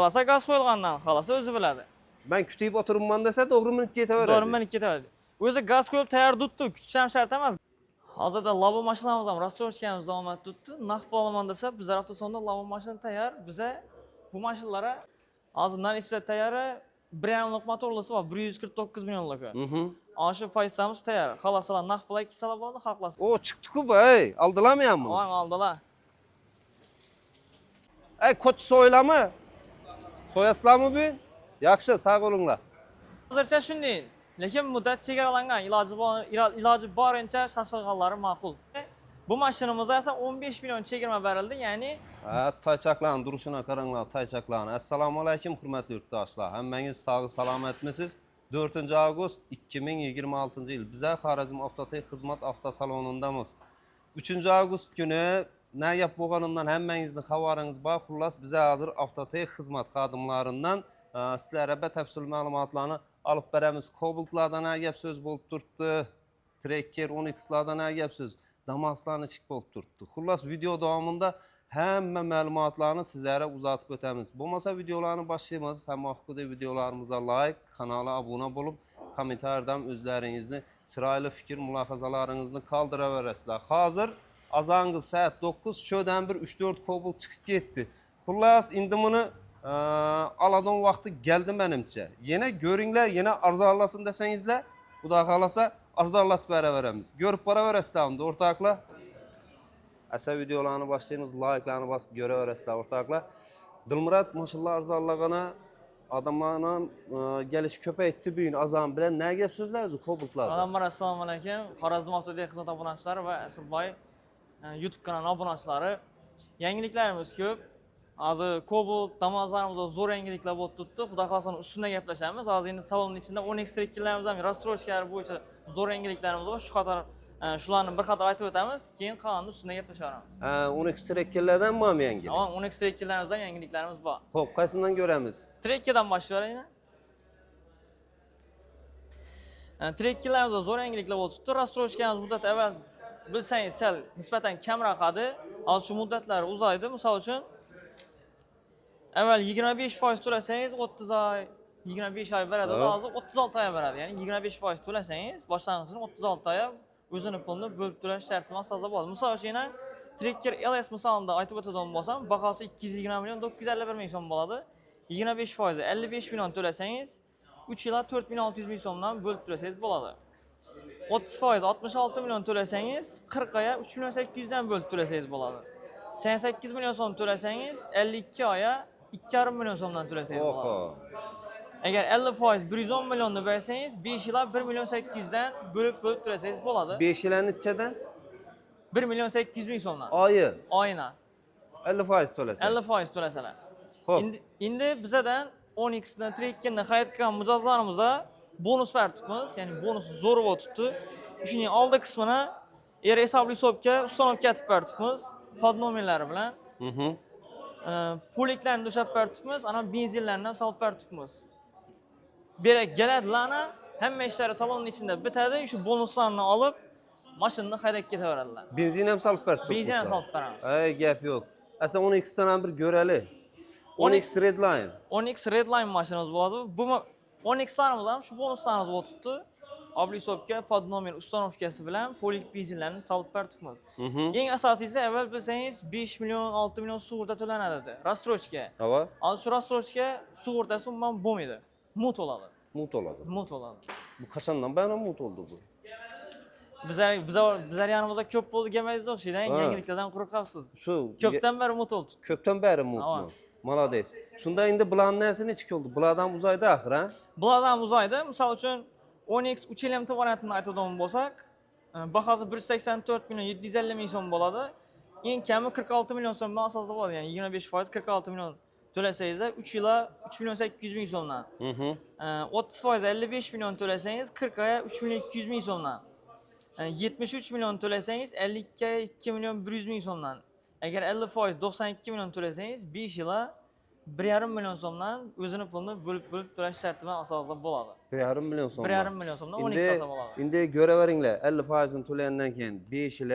xohlasa gaz qo'yilgandan, xohlasa o'zi biladi. Ben kutib oturumman desa to'g'ri minib ketaveradi. To'g'ri minib ketaveradi. O'zi gaz qo'yib tayyor tutdi, kutish ham shart emas. Hozirda labo mashinamiz ham rastrochkamiz davom etib turibdi. Naqd olaman desa, bizlar hafta sonida labo mashina tayyor. Biza bu mashinalara hozirdan ishlab tayyor 1.5 motorlisi bor, 149 millionlik. Ana shu paysamiz tayyor. Xolasalar naqd pul ikkisalar bo'ldi, xohlasa. O chiqdi-ku ey, aldilamayapmi? Voy, oldilar. Ey, ko'ch so'ylami? So'yasizlarmi bu? Yaxshi, sog' bo'linglar. Hozircha shunday, lekin muddat chegaralangan, iloji boricha shashilganlari ma'qul. Bu mashinamizda esa 15 million chegirma berildi, ya'ni Taychaklarning duruşuna qaranglar, taychaklarni. Assalomu alaykum, hurmatli yurtdoshlar. Hammangiz sog' salomatmisiz? 4 avgust 2026-yil bizlar Xorazm Avtotex xizmat avtosalonidamiz. 3 avgust kuni ne gap bo'lganidan hammangizni xabaringiz bor. Xullas bizlar hozir Avtotex xizmat xodimlaridan sizlarga batafsil ma'lumotlarni olib beramiz. Cobaltlardan ne gap so'z bo'lib turibdi. Tracker 10X'lardan ne gap so'z. Damaslarni chiqib bo'lib turibdi. Xullas video davomida hamma ma'lumotlarni sizlarga uzatib o'tamiz. Bo'lmasa videolarni boshlaymiz. Hamma vaqtda videolarimizga like, kanala obuna bo'lib, kommentariyada o'zlaringizni chiroyli fikr, mulohazalaringizni qoldiraverasizlar. Hozir azangi saat 9 shodan bir 3-4 Cobalt chiqib ketdi. Xullas endi buni aladan vaqti geldi menimcha. Yine görünglar, yine arzonlasin desangizlar, Xudo xolasa arzonlatib beraveramiz. Ko'rib boraverasizlar unda o'rtoqlar. Asa videolarni boshlaymiz, like'larni bosib ko'raverasizlar o'rtoqlar. Dilmurod mashallah arzonlagana adamlarning gelish ko'paytdi bugun azon bilan ne gap so'zlar o'zi Cobaltlarda. Adamlar assalomu alaykum. Xorazm Avtotex xizmat obunachilari va Asilboy YouTube kanali obunachilari. Yangiliklarimiz ko'p. Hozir Cobalt, Damazlarimizda zo'r yangiliklar bo'lib turibdi. Xudo xolasa ustida gaplashamiz. Hozir endi salonning ichida 10X trekkerlarimiz ham, rastrochkalar bo'yicha zo'r yangiliklarimiz bor. Shu qator shularni bir qator aytib o'tamiz, keyin qolganini ustida gaplashaveramiz. 10X trekkerlardan bormi yangilik? 10X trekkerlarimizdan yangiliklarimiz bor. Xo'p, qaysidan ko'ramiz? Trekkerdan boshlayveraylik. Trekkerlarimizda zo'r yangiliklar bo'lib turibdi. Rastrochkamiz muddat avval bilsangiz sal nisbatan kamroq edi. Hozir shu muddatlar uzaydi. Misol uchun avval 25% to'lasangiz 30 oy, 25 oy beradi, hozir 36 oy beradi. Ya'ni 25% to'lasangiz boshlang'ichdan 36 oy o'zini pulni bo'lib to'lash sharti asosida bo'ladi. Misol uchun Trekker LS misolida aytib o'tadigan bo'lsam, bahosi 220 million 951 ming so'm bo'ladi. 25% 55 million to'lasangiz 3 yil 4 million 600 ming so'mdan bo'lib to'lasangiz bo'ladi. 30% 66 million to'lasangiz 40 oy 3 million 800 dan bo'lib to'lasangiz bo'ladi. 88 million so'm to'lasangiz 52 oy 2,5 million so'mdan to'lasangiz bo'ladi. Agar 50% 110 millionni bersangiz 5 yil 1 million 800 dan bo'lib to'lasangiz bo'ladi. 5 yil nechadan? 1 million 800 ming so'mdan. Oyina. 50% to'lasangiz. 50% to'lasalar. Xo'p. Endi bizadan 10X dan Trekkerni xarid qilgan mijozlarimizga bonus beribmiz, ya'ni bonus zo'r bo'libdi. Shuning oldi qismini hisobli hisobga ustanib ketib beribmiz, pod nomerlari bilan. Poliklarni to'shab beribmiz, ana benzinlarni ham solib beribmiz. Berak keladilarni, hamma ishlari salonning ichida bitadi, shu bonuslarni olib mashinani haydab ketaveradilar. Benzin ham solib beribmiz. Benzin ham solib beramiz. Ay, gap yo'q. Asa 10X dan ham bir ko'rali. 10X Redline. 10X Redline mashinamiz bo'ladi. Bu 10X'larimiz ham shu bonuslarimiz bo'libdi. Obli hisobga pod nomer ustanovkasi bilan polik benzinlarni solib beribmiz. Eng asosiysi avval bilsangiz 5 million 6 million sug'urta to'lanadi. Rastrochka. Hozir shu rastrochka sug'urtasi umuman bo'lmaydi. Mut oladi. Mut oladi. Mut oladi. Bu qachondan beri mut oldi bu? Bizlar yanimizda ko'p bo'ldi demaysiz o'xshaydi. Yangiliklardan qo'rqasiz. Shu ko'pdan beri mut oldi. Ko'pdan beri mutmi? Молодец. Shunda endi bularning narsa necha oldi? Bulardan uzaydi axir, ha? Bulardan uzaydi. Misol uchun 10X 3 yil variantini aytadigan bo'lsak, bahosi 184 million 750 ming so'm bo'ladi. Eng kami 46 million so'mdan asosida bo'ladi. Ya'ni 25% 46 million to'lasangiz 3 yil 3 million 800 ming so'mdan. 30% 55 million to'lasangiz 40 oy 3 million 200 ming so'mdan. 73 million to'lasangiz 52 oy 2 million 100 ming so'mdan. Agar 50% 92 million to'lasangiz 5 yil 1,5 million so'mdan o'zini pulni bo'lib to'lash sharti bilan asosida bo'ladi. 1,5 million so'm. 1,5 million so'mdan 10X olsa bo'ladi. Endi ko'raveringlar, 50% ni to'lagandan keyin 5 yil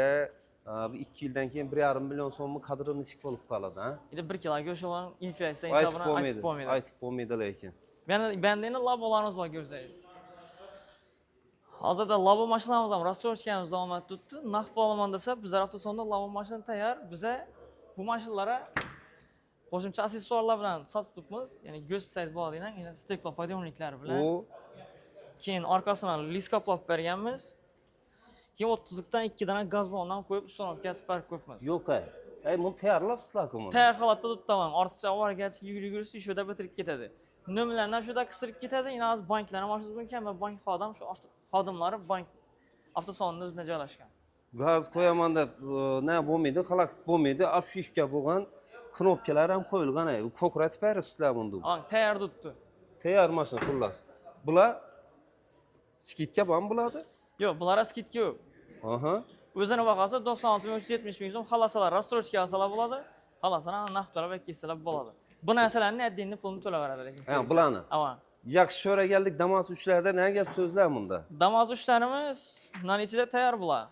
Bu 2 yildan keyin 1,5 million so'mni qadri nechik bo'lib qoladi, ha? Endi 1 kilo go'sht olan inflyatsiya Aytib hisobini aytib bo'lmaydi. Aytib bo'lmaydi lekin. Benda endi labolarimiz bor ko'rsangiz. Hozirda labo mashinamiz ham rastrochkamiz davom etibdi. Naqd pul olaman desa, bizlar hafta sonida labo mashina tayyor. Biza bu mashinalarga qo'shimcha aksessuarlar bilan sotib turibmiz. Ya'ni go'sht sayt bo'ladigan, yana steklo podiyomniklari bilan. Keyin orqasidan liskaplab berganmiz. Keyin 30likdan 2 dona gaz ballondan qo'yib ustonovga yetib berib qo'yibmiz. Yo'q, buni tayyorlabsizlar-ku buni. Tayyor holatda tutaman. Ortiqcha ovoragarchi yugurib shuda bitirib ketadi. Nomerlardan shuda qistirib ketadi. Yana az banklarni mashina bo'lgan va bank xodimlari bank avtosonida o'zida joylashgan. Gaz qo'yaman deb ne bo'lmaydi, xalaqit bo'lmaydi. Afishka bo'lgan knopkalar ham qo'yilgan. Ko'kratib beribsizlar buni. Tayyor tutdi. Tayyor mashina xullas. Bular skidka bormi bularda? Yo'q, bularga skidka yo'q. Aha. O'zini bahasi 96 ming so'm, xalasalar rastrochka olsalar bo'ladi. Xalasalar naqd to'lab ketsalar bo'ladi. Bu narsalarni addinni pulini to'laveradi lekin. Ha, bularni. Yaxshi so'raganlik Damas uchlarda nima gap so'zlar bunda? Damas uchlarimiz nan ichida tayyor bular.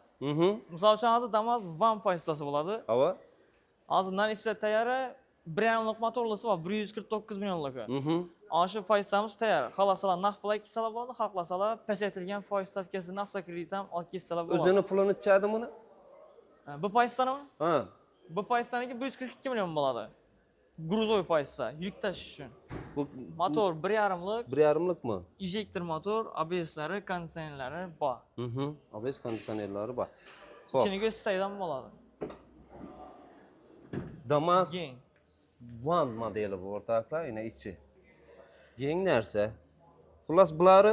Misol uchun hozir Damas Van pozitsiyasi bo'ladi. Ava. Hozir nan ichida tayyor 1.5 motorlisi bor, 149 millionlik. Ana shu pozitsiyamiz tayyor. Xalasalar naqd pul ketsalar bo'ladi, xohlasalar pasaytirilgan foiz stavkasini avtokredit ham olib ketsalar bo'ladi. O'zini pulini ichadi buni? Bu pozitsiyami? Ha. Bu pozitsiyaniga 142 million bo'ladi. Gruzoy pozitsiya, yuk tashish uchun. Bu motor 1.5lik. 1.5likmi? Injektor motor, ABS'lari, konditsionerlari bor. ABS konditsionerlari bor. Xo'p. Ichiniga saydan bo'ladi. Damas Van modeli bu o'rtoqlar, yana ichi. Keng narsa. Xullas buları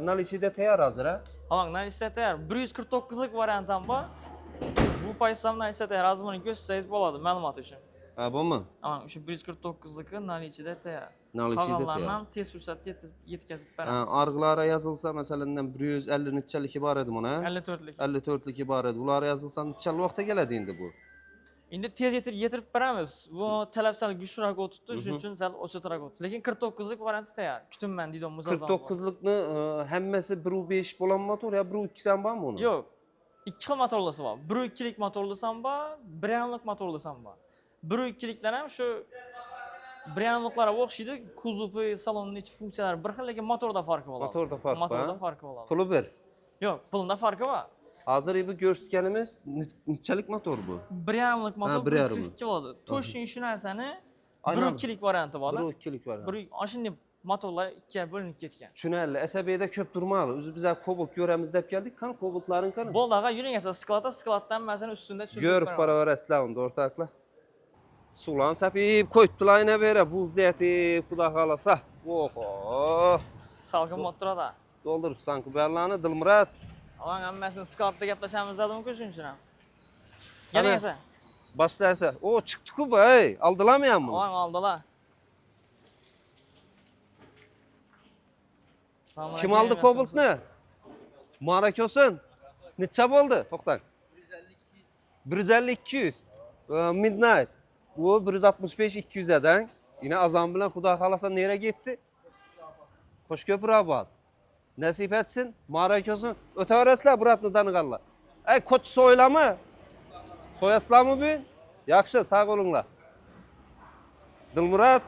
nalichida tayyor hozir, ha? Hamon nalichida tayyor. 149lik variant ham bor. Bu pozitsiyam nalichida tayyor. Hozir buni ko'rsatsangiz bo'ladi ma'lumot uchun. Ha, bumi? Hamon o'sha 149ligi nalichida tayyor. Nalichida tayyor. Qolganlarni ham tez fursatda yetkazib beramiz. Arg'lari yozilsa, masalan, 150 nechaligi bor edi buni, ha? 54lik. 54ligi bor edi. Ular yozilsa necha vaqtda keladi endi bu? Endi tez yetirib beramiz. Bu talabchalik kuchliroq o'tibdi, shuning uchun sal o'chirib o'tdi. Lekin 49lik varianti tayyor. Kutinman deydi Muzaffar. 49likni hammasi 1.5 bo'lgan motor yo 1.2 ham bormi buni? Yo'q. 2 xil motorlisi bor. 1.2lik motorlisi ham bor, 1.5lik motorlisi ham bor. 1.2liklar ham shu 1.5liklarga o'xshaydi. Kuzovi, salonning ichi funksiyalari bir xil, lekin motorda farqi bo'ladi. Motorda farqi bor. Motorda farqi bo'ladi. Puli bir. Yo'q, pulida farqi bor. Hozir bu ko'rsatganimiz nechalik motor bu? 1.5lik motor 1.2 bo'ladi. To'shing shu narsani 1.2lik varianti bor. 1.2lik varianti. Shunday motorlar ikkiga bo'linib ketgan. Tushunarli. Asabiyda ko'p turmadi. O'zi bizlar Cobalt ko'ramiz deb keldik. Qani Cobaltlaring qani? Bo'ldi, ag'a, yuring esa skladdan masani ustida tushirib ko'rib boraverasizlar unda o'rtoqlar. Suvlan sapib qo'yibdilar yana bera, buzda yetib, xudo xolasa. Oho. Salqin bo'lib turadi. Dolduribsan-ku barlarni, Dilmurod. Avang hammasini skladda gaplashamiz dedim-ku, shuning uchun ham. Keling esa. Boshlasa. O, chiqdi-ku bu, ey. Oldilarmi hamma? Avang oldilar. Kim oldi Cobaltni? Muborak olsin. Necha bo'ldi? To'xtang. 150-200. Midnight. Bu 165-200 dan. Yine azam bilan xudo xolasa nere ketdi? Qo'shko'pir obod. Nasib etsin, muborak olsin. O'taverasizlar buratni tanig'anlar. Ey, ko'ch so'ylami? So'yasizlarmi bu? Yaxshi, sog' bo'linglar. Dilmurod,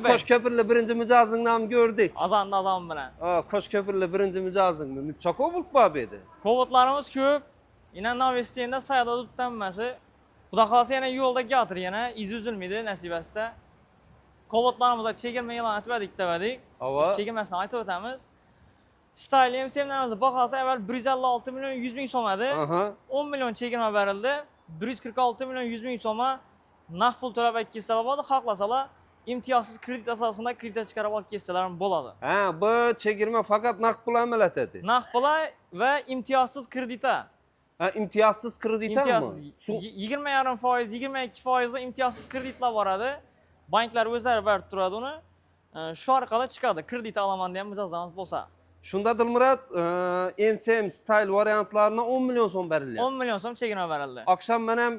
Qo'shko'pirli birinchi mijozingni ham ko'rdik. Azanda adam bilan. Qo'shko'pirli birinchi mijozingni necha Cobalt bor bu yerda? Cobaltlarimiz ko'p. Yana Novestenda sayda tuttanmasi. Xudo xolasa yana yo'lda gatir yana iz uzilmaydi nasib etsa. Cobaltlarimizda chegirma e'lon etdik dedik. Chegirmasini aytib o'tamiz. Style MCM'larimizni bahasi avval 156 million 100 ming so'm edi. 10 million chegirma berildi. 146 million 100 ming so'mga naqd pul to'lab ketsalar bo'ladi, xohlasalar imtiyozsiz kredit asosida kredit chiqarib olib ketsalar bo'ladi. Ha, bu chegirma faqat naqd pul amal etadi. Naqd pul va imtiyozsiz kreditda. Ha, imtiyozsiz kreditami? 20,5%, 22% imtiyozsiz kreditlar boradi. Banklar o'zlari berib turadi uni. Shu orqali chiqadi. Kredit olaman degan mijozlarimiz bo'lsa. Shunda Dilmurod, MCM style variantlarini 10 million so'm berilgan. 10 million so'm chegirma berildi. Akşam men ham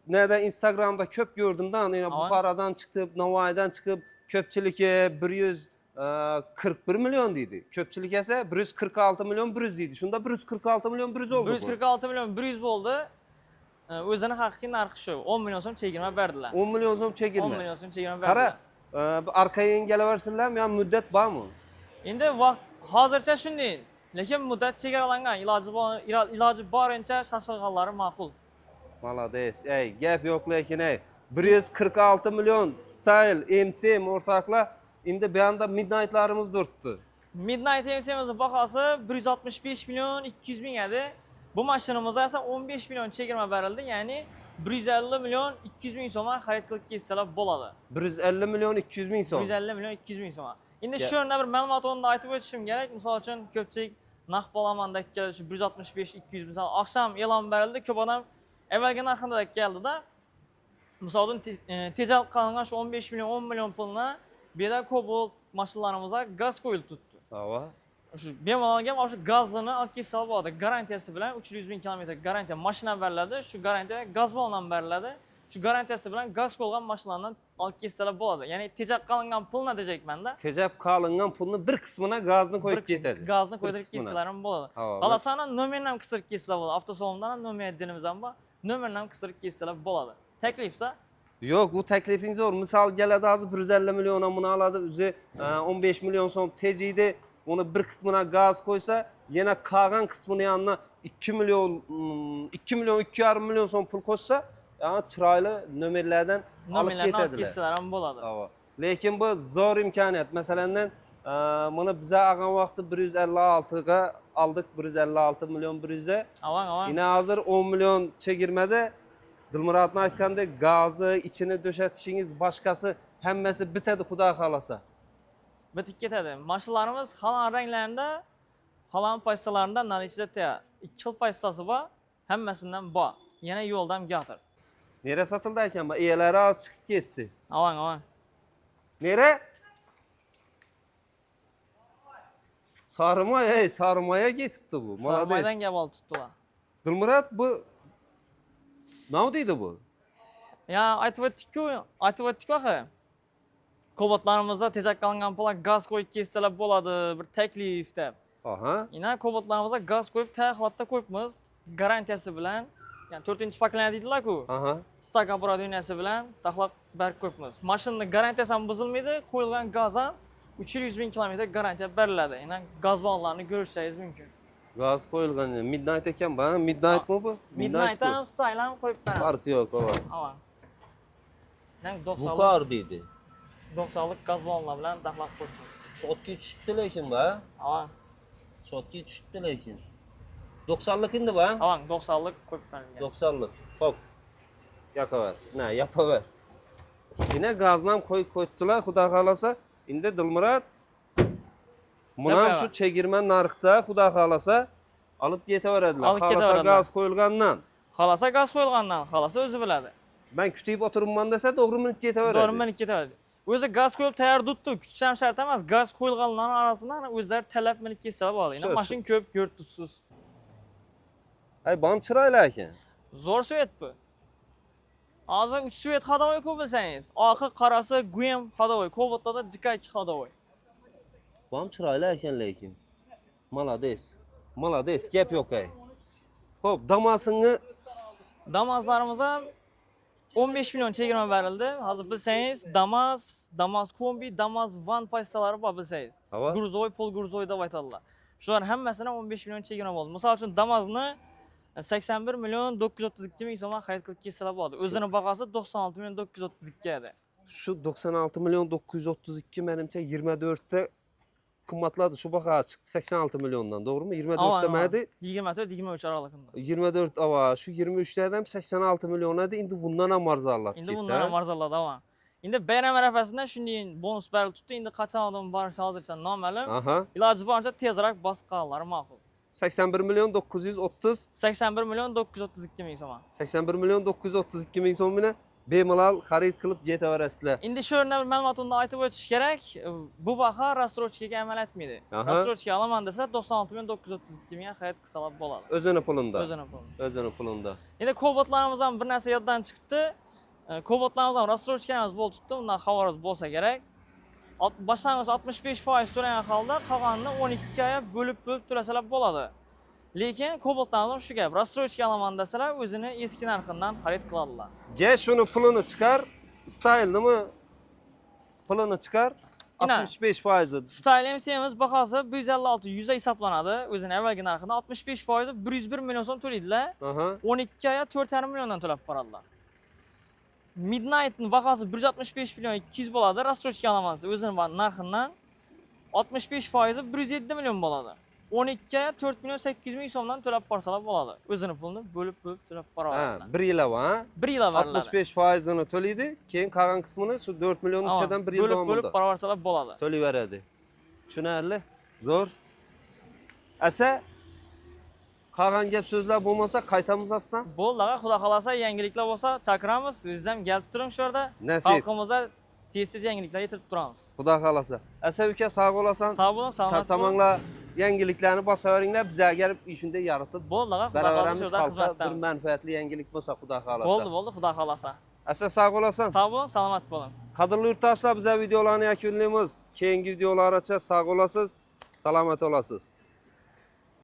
nerede Instagram'da köp gördüm da, yani Buxaradan çıkıp, Navoiydan çıkıp, köpçülük 41 milyon deydi. Köpçülük ise 146 milyon 100 deydi. Şunda 146 milyon 100 oldu. 146 milyon 100 bo'ldi. O'zini haqiqiy narxi shu. 10 million so'm chegirma berdilar. 10 milyon so'm chegirma. 10 million so'm chegirma Qara, berdilar. arkaya kelaversinlarmi yo muddat bormi? Endi vaqt hozircha shunday, lekin muddat chegaralangan. Iloji boricha shashilganlari ma'qul. Malades. Ey, gap yo'q lekin ey. 146 milyon Style, MC o'rtoqlar endi bu yerda Midnight'larimiz turibdi. Midnight MC'mizning bahosi 165 milyon 200 ming edi. Bu mashinamizga esa 15 milyon chegirma berildi. Ya'ni 150 milyon 200 ming so'mga xarid qilib ketsalar bo'ladi. 150 milyon 200 ming so'm. 150 milyon 200 ming so'm. Endi shu yerda bir ma'lumot o'rnida aytib o'tishim kerak. Misol uchun ko'pchilik narx bolaman deb keldi, 165 200 misol oqshom e'lon berildi, ko'p odam avvalgi narxida keldi-da. Misol uchun tejal qilingan shu 15 milyon 10 milyon pulni bu yerda Cobalt mashinalarimizga gaz qo'yilib turibdi. Hava. Shu bemalol ham o'sha gazini olib kelsa bo'ladi. Garantiyasi bilan 300 ming kilometr garantiya mashina beriladi. Shu garantiya gaz bilan beriladi. Shu garantiyasi bilan gaz qo'yilgan mashinalarni olib kelsalar bo'ladi. Ya'ni tejab qilingan pulni deyapman-da. Tejab qilingan pulni bir qismini gazni qo'yib ketadi. Gazni qo'ydirib ketsalar ham bo'ladi. Xolasani nomerni ham qistirib ketsalar bo'ladi. Avtosalondan ham nomer dinimiz ham bor. Nomerni ham qistirib ketsalar bo'ladi. Taklifda Yo'q, bu taklifingiz zo'r. Misol keladi, hozir 150 milliondan buni oladi, o'zi 15 milyon so'm tejiydi. Uni bir qismini gaz qo'ysa, yana qolgan qismini yanına 2 milyon 2,5 milyon so'm pul qo'shsa, yani chiroyli nomerlardan olib ketadilar. ketsalar ham bo'ladi. Lekin bu zo'r imkoniyat. Masalan, buni biza olgan vaqtda 156 ga aldık, 156 milyon 100 ga. Avan. Yine hozir 10 milyon chegirmada Dilmurat'ın aytganda gazı, içini döşetishingiz, boshqasi hammasi bitadi, xudo xolasa. Bitib ketadi. Mashinalarimiz xalan ranglarida, xalan paysalarida narichida 2 xil paysasi bor, hammasidan bor. Yana yo'ldan gatir. Nere satıldı ekan? Eyaları az chiqib ketdi. Avan. Nere? Sarımoy, Sarımoy'a ketibdi bu. Sarımoydan gap olib tutdilar. Dilmurat bu ne deydi bu? Ya aytib o'tdik-ku axir. Kobotlarimizda tejak qilingan pulga gaz qo'yib ketsalar bo'ladi, bir taklif deb. Aha. Yana kobotlarimizga gaz qo'yib, tayyor holatda qo'yibmiz, garantiyasi bilan. Yani 4-pokoleniya deydilar-ku. Aha. Stak apparaturniyasi bilan taxlab berib qo'yibmiz. Mashinaning garantiyasi ham buzilmaydi, qo'yilgan gaz ham 300 ming kilometr garantiya beriladi. Yani gaz balonlarini ko'rishingiz mumkin. Gaz qo'yilgan. Midnight ekan bu. Midnight mi bu? Midnight ham style ham qo'yibman. Farqi yo'q, ava. Avan. Yani Bu kar deydi. 90'lik gaz balonlar bilan taxlab qo'yibmiz. Shotga tushibdi lekin bu. Avan. Shotga tushibdi lekin. 90'lık indi bu. Avan 90'lik qo'yibman. 90'lık. Hop. Yakaver. Ne, yapaver. Yine gazdan koydular, xudo xolasa. Endi Dilmurat buna şu çegirme narxda xudo xolasa olib ketaveradilar. Xolasa gaz qo'yilgandan. Xolasa gaz qo'yilgandan, xolasa o'zi biladi. Ben kutib o'tiribman desa, to'g'ri minib ketaveradi. To'g'ri minib ketaveradi. O'zi gaz qo'yib tayyor tutdi, kutish ham shart emas. Gaz qo'yilganlarning orasidan o'zlari talab minib ketsa bo'ladi. Endi mashina ko'p, ko'rtisiz. Ay, bom chiroyli ekan. Zo'r svet bu. Hozir 3 svet xodovoy ko'p bilsangiz. Orqa qarasi Guem xodovoy, Cobotlarda Dikak xodovoy. Bom chiroyli ekan lekin. Malades. Malades, gap yo'q ay. Xo'p, Damaslarimiz ham 15 milyon chegirma berildi. Hozir bilsangiz, Damas kombi, Damas van paysalari bor bilsangiz. Gruzoy, pol gruzoy deb aytadilar. Shular hammasini 15 milyon chegirma bo'ldi. Misol uchun Damasni 81 milyon 932 ming so'mga xarid qilib ketsalar bo'ladi. O'zining bahosi 96 milyon 932 edi. Şu 96 milyon 932 menimcha 24 ta qimmatladi. Shu baho chiqdi 86 milyondan, to'g'rimi? 24 demadi. 24-23 oralig'ida. 24 ava, şu 23'lerden 86 milyon edi. Endi bundan ham arzonlab ketdi. Endi bundan ham arzonladi, ava. Endi bayram arafasida shunday bonus berilib turibdi. Endi qachon odam borishi hozircha noma'lum. Iloji boricha tezroq bosqanlari ma'qul. 81 milyon 930 81 milyon 932 ming so'm. 81 milyon 932 ming so'm bilan bemalol xarid qilib ketaverasizlar. Endi shu yerda bir ma'lumotni aytib o'tish kerak. Bu baho rastrojkaga amal etmaydi. Rastrojka olaman desa 96 milyon 932 mingga xarid qilsalar bo'ladi. O'zini pulunda. O'zini pulunda. Endi Cobotlarimiz ham bir narsa yoddan chiqdi. Cobotlarimiz ham rastrojkamiz bo'lib turibdi. Undan xabaringiz bo'lsa kerak. Başlangıç 65% to'lagan holda qolganini 12 aya bo'lib to'lasalar bo'ladi. Lekin Cobalt'dan shu gap, рассрочка olaman desalar o'zini eski narxidan xarid qiladilar. Gel şunu pulunu çıkar. Style mi? Pulunu çıkar. Yine. 65%. Style MC'miz bahası 156 hesaplanadi. O'zini avvalgi narxidan 65% 101 million so'm to'laydilar. Aha. 12 aya 4,5 milliondan to'lab boradilar. Midnight'ning bahası 165 million 200 bo'ladi. Рассрочка olaman desa o'zini narxidan 65% 107 million bo'ladi. 12 aya 4 million 800 ming so'mdan to'lab borsalar bo'ladi. O'zini pulini bo'lib to'lab Ha, boraveradilar. 1 yil ha? 1 yil beriladi. 65%'ını to'laydi, keyin qolgan qismini şu 4 million ichidan 1 yil davomida bo'lib boraversalar bo'ladi. to'layveradi. Tushunarli? Zo'r. Asa qolgan gap so'zlar bo'lmasa qaytamiz aslan. Bo'ldi, xudo xolasa yangiliklar bo'lsa chaqiramiz. Siz ham kelib turing shu yerda. Nasib. Xalqimizga tez yangiliklar yetirib turamiz. Xudo xolasa. Asa uka sog' bo'lasan. Sog' bo'ling, salomat bo'ling. Charchamanglar, yangiliklarni bosaveringlar. Bizlarga shunday yaratib Bo'ldi, xudo xolasa baravaramiz shu yerda xalqqa bir xizmatdamiz. manfaatli yangilik bo'lsa xudo xolasa. Bo'ldi, xudo xolasa. Asa sog' bo'lasan. Sog' bo'ling, salomat bo'ling. Qadrli yurtdoshlar, bizlar videolarni yakunlaymiz. Keyingi videolargacha sog' bo'lasiz, salomat bo'lasiz.